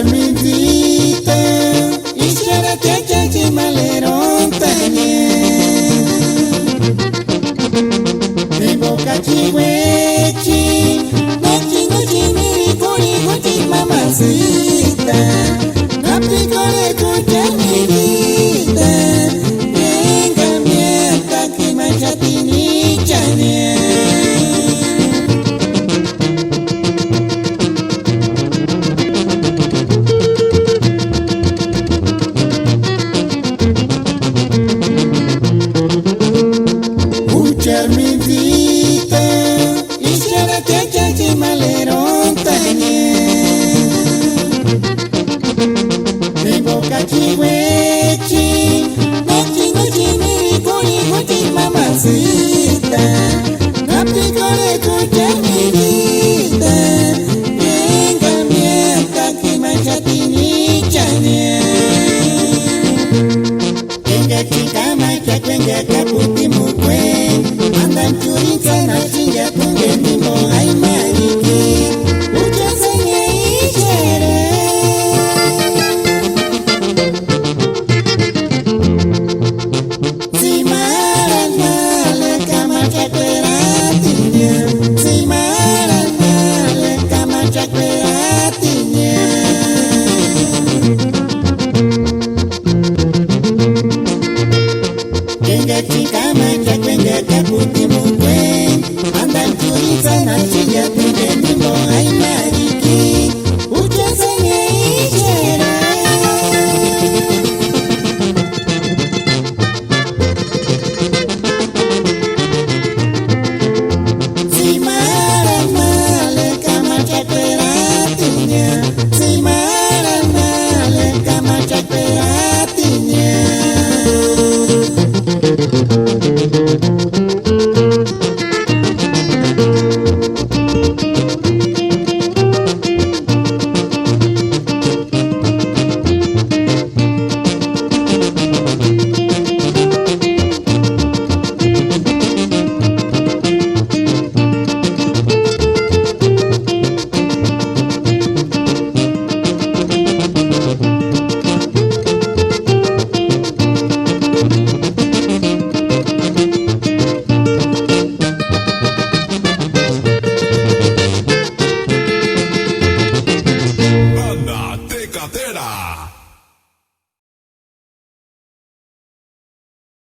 Charmidita, ishara chachachi malerón también. De boca chihuechi, nochi nochi miricori cochi mamacita. Aplicole con charmidita, venga mienta que machatini chanien. Charmidita, ishara chachachi malerón también. De boca chihuechi, nochi nochi miricori cochi mamacita. Aplicole con charmidita, venga mienta que machatini chanien. Venga chica macha venga kaputi mukwe. Andan curiga na chinga kunge nimo ay mariki. Ucha senye ichere. Si maran male kama chakweratinya. Si maran male kama chakweratinya. Kenga chika macha kwenga kaputi mu